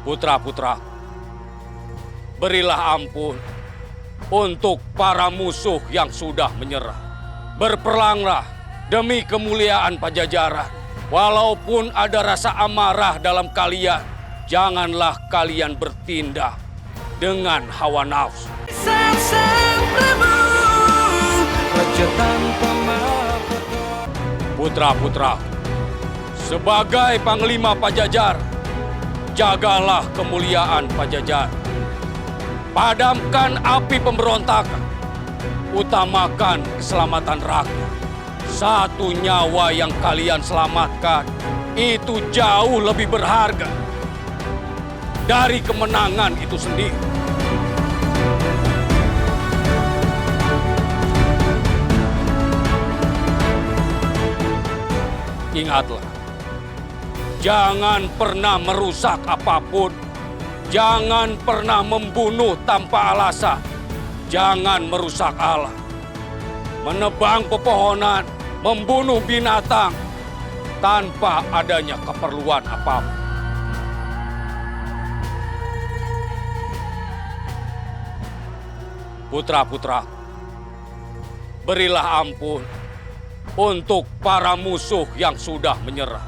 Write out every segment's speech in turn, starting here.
Putra-putra, berilah ampun untuk para musuh yang sudah menyerah. Berperanglah demi kemuliaan Pajajaran. Walaupun ada rasa amarah dalam kalian, janganlah kalian bertindak dengan hawa nafsu. Putra-putra, sebagai Panglima Pajajaran, jagalah kemuliaan Pajajaran. Padamkan api pemberontakan. Utamakan keselamatan rakyat. Satu nyawa yang kalian selamatkan itu jauh lebih berharga dari kemenangan itu sendiri. Ingatlah, jangan pernah merusak apapun. Jangan pernah membunuh tanpa alasan. Jangan merusak alam. Menebang pepohonan, membunuh binatang tanpa adanya keperluan apapun. Putra-putra, berilah ampun untuk para musuh yang sudah menyerah.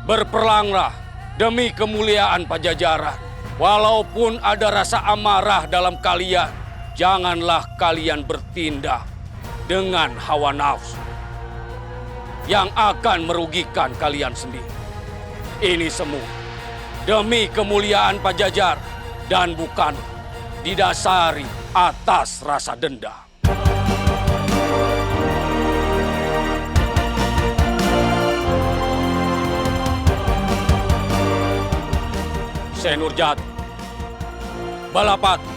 Berperanglah demi kemuliaan Pajajaran. Walaupun ada rasa amarah dalam kalian, janganlah kalian bertindak dengan hawa nafsu yang akan merugikan kalian sendiri. Ini semua demi kemuliaan Pajajaran dan bukan didasari atas rasa dendam. Senurjati, Balapati,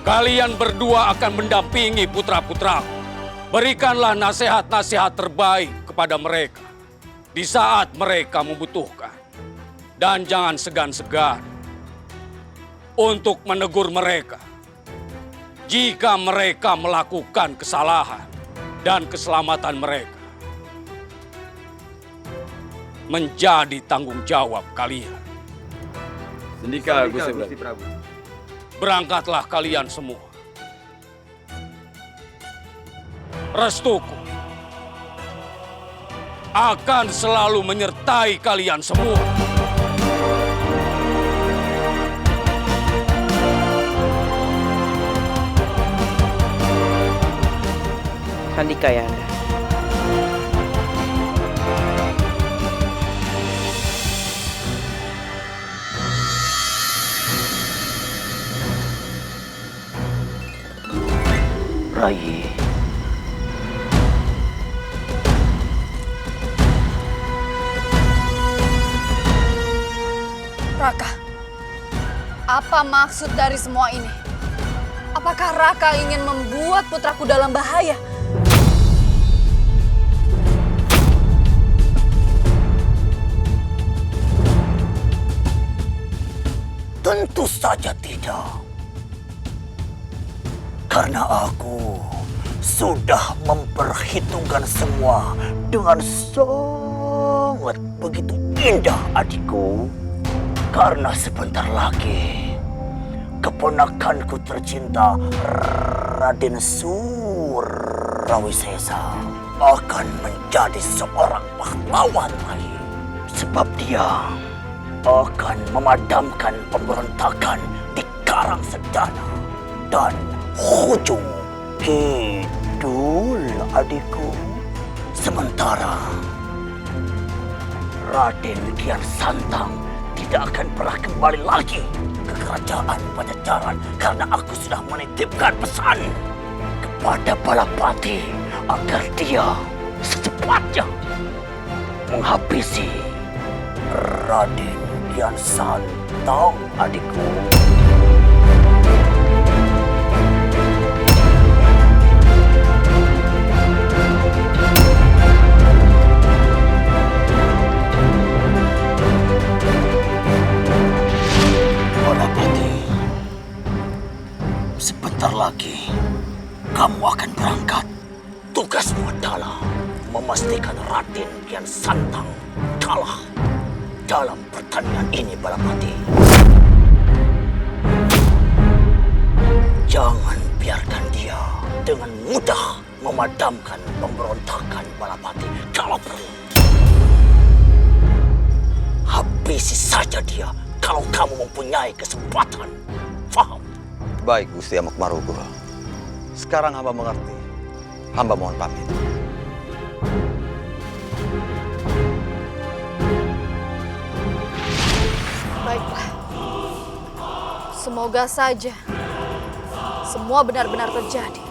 kalian berdua akan mendampingi putra-putra. Berikanlah nasihat-nasihat terbaik kepada mereka di saat mereka membutuhkan. Dan jangan segan-segan untuk menegur mereka jika mereka melakukan kesalahan dan keselamatan mereka menjadi tanggung jawab kalian. Sendika, Gusti Prabu. Berangkatlah kalian semua. Restuku akan selalu menyertai kalian semua. Sandika Ayahanda. Rai, Raka, apa maksud dari semua ini? Apakah Raka ingin membuat putraku dalam bahaya? tentu saja tidak. Karena aku sudah memperhitungkan semua dengan sangat begitu indah, adikku. Karena sebentar lagi keponakanku tercinta Raden Surawisesa akan menjadi seorang pahlawan lagi. Sebab dia akan memadamkan pemberontakan di Karangsedana dan Hujung Kidul, adikku. Sementara Raden Kian Santang tidak akan pernah kembali lagi ke kerajaan Pajajaran karena aku sudah menitipkan pesan kepada Balapati agar dia secepatnya menghabisi Raden Kian Santang, adikku. Sebentar lagi kamu akan berangkat. Tugasmu adalah memastikan Raden Kian Santang kalah dalam pertandingan ini, Balapati. dengan mudah memadamkan pemberontakan Balapati kalau perlu. Habisi saja dia kalau kamu mempunyai kesempatan. Faham? Baik, Gusti Amukmarugul. Sekarang hamba mengerti. Hamba mohon pamit. Baiklah. Semoga saja semua benar-benar terjadi.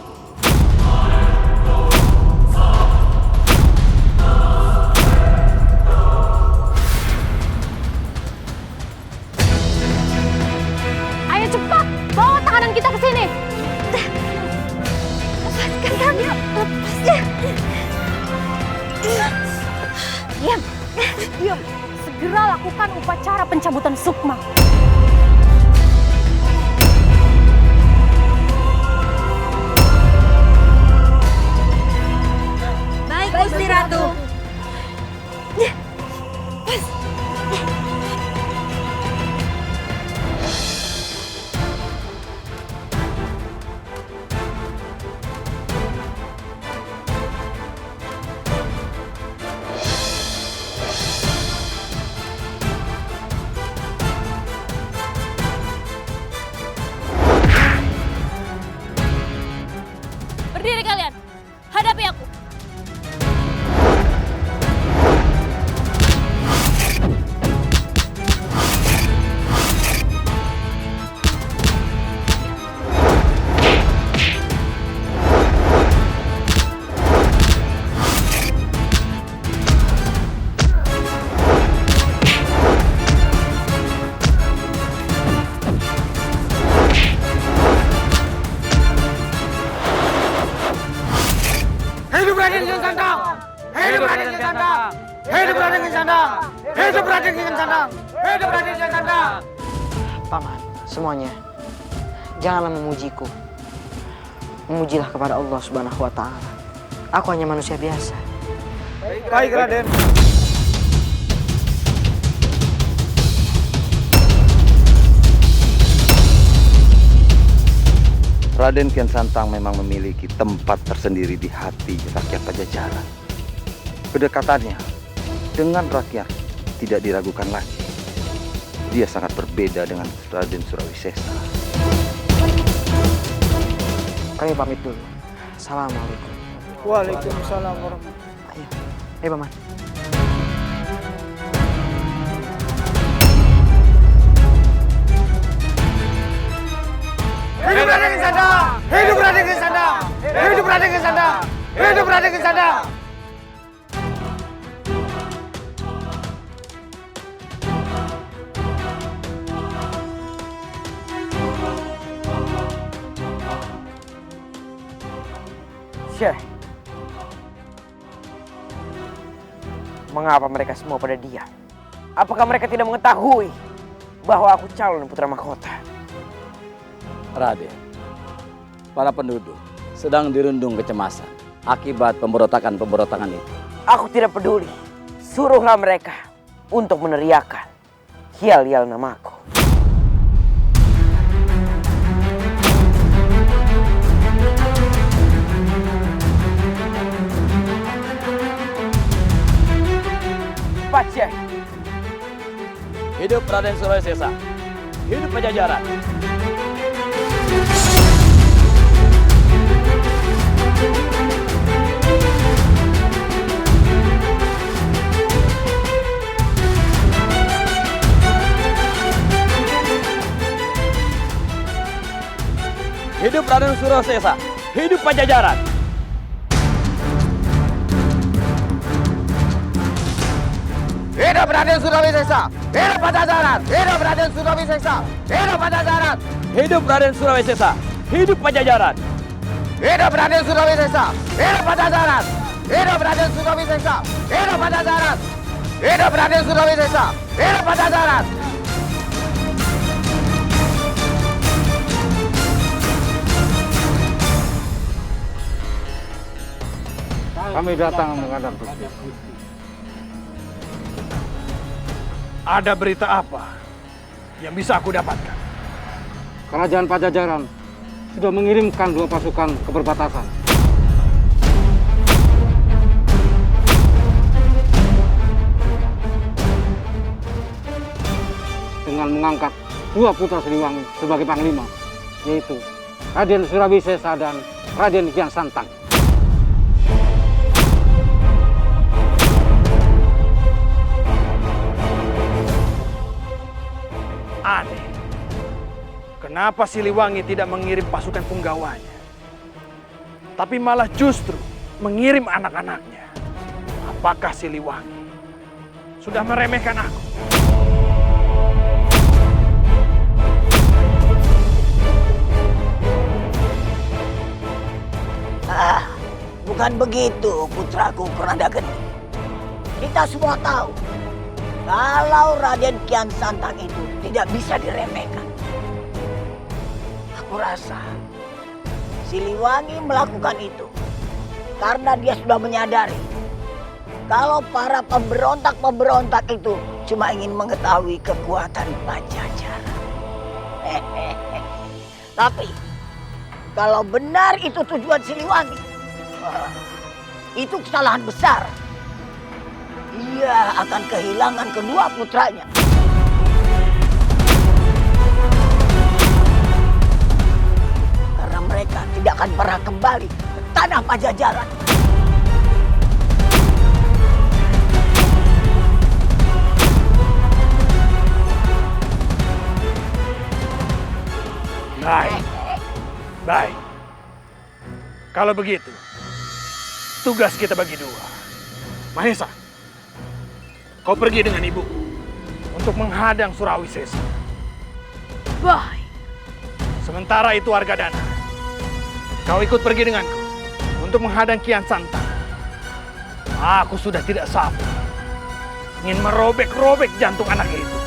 Ayo cepat, bawa tahanan kita ke sini. Lepaskan kami. Lepaskan. Diam. Diam. Segera lakukan upacara pencabutan sukma. Baik, Gusti Ratu. Berdiri kalian, hadapi aku. Hidup Raden Kian Santang! Hidup Raden Kian Santang! Hidup Raden Kian Santang! Hidup Raden Kian Santang! Hidup Raden Kian Santang! Paman, semuanya, janganlah memujiku. Memujilah kepada Allah Subhanahu wa Ta'ala. Aku hanya manusia biasa. Baik, Raden. Raden Kian Santang memang memiliki tempat tersendiri di hati rakyat Pajajaran. Kedekatannya dengan rakyat tidak diragukan lagi. Dia sangat berbeda dengan Raden Surawisesa. Kami pamit dulu. Assalamualaikum. Waalaikumsalam warahmatullahi Ayo, ayo Paman. Hidup Raden Kian Santang! Hidup Raden Kian Santang! Hidup Raden Kian Santang! Hidup Raden Kian Santang! Syekh, mengapa mereka semua pada diam? Apakah mereka tidak mengetahui bahwa aku calon putra mahkota? Raden, para penduduk sedang dirundung kecemasan akibat pemberontakan itu. Aku tidak peduli. Suruhlah mereka untuk meneriakan hial-hial namaku. Cepat, Syekh. Hidup Raden Surawisesa. Hidup Pajajaran. Hidup Raden Surawisesa. Hidup Pajajaran. Hidup Raden Surawisesa! Hidup Pajajaran! Hidup Raden Surawisesa! Hidup Pajajaran! Hidup Raden Surawisesa. Hidup Pajajaran. Hidup Raden Surawisesa! Hidup Pajajaran! Hidup Raden Surawisesa! Hidup Pajajaran! Hidup Raden Surawisesa! Hidup Pajajaran! Kami datang menghadap Gusti. Ada berita apa yang bisa aku dapatkan? Kerajaan Pajajaran sudah mengirimkan 2 pasukan ke perbatasan. Dengan mengangkat 2 putra Siliwangi sebagai panglima, yaitu Raden Surawisesa dan Raden Kian Santang. Aneh, kenapa Siliwangi tidak mengirim pasukan punggawanya, tapi malah justru mengirim anak-anaknya? Apakah Siliwangi sudah meremehkan aku? Bukan begitu, putraku Kurandageni. Kita semua tahu kalau Raden Kian Santang itu tidak bisa diremehkan. Aku rasa Siliwangi melakukan itu karena dia sudah menyadari kalau para pemberontak-pemberontak itu cuma ingin mengetahui kekuatan Pajajaran. Tapi kalau benar itu tujuan Siliwangi, itu kesalahan besar. Ia akan kehilangan kedua putranya. Karena mereka tidak akan pernah kembali ke tanah Pajajaran. Baik. Kalau begitu, tugas kita bagi 2. Mahesa, kau pergi dengan ibu untuk menghadang Surawisesa. Baik. Sementara itu Argadana, kau ikut pergi denganku untuk menghadang Kian Santang. Aku sudah tidak sabar ingin merobek-robek jantung anak itu.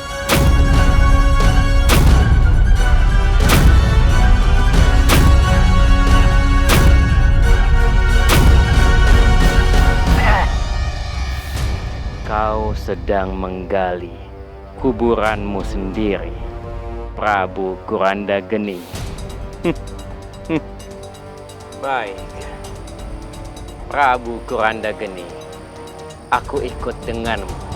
Kau sedang menggali kuburanmu sendiri, Prabu Kurandageni. Baik, Prabu Kurandageni, aku ikut denganmu.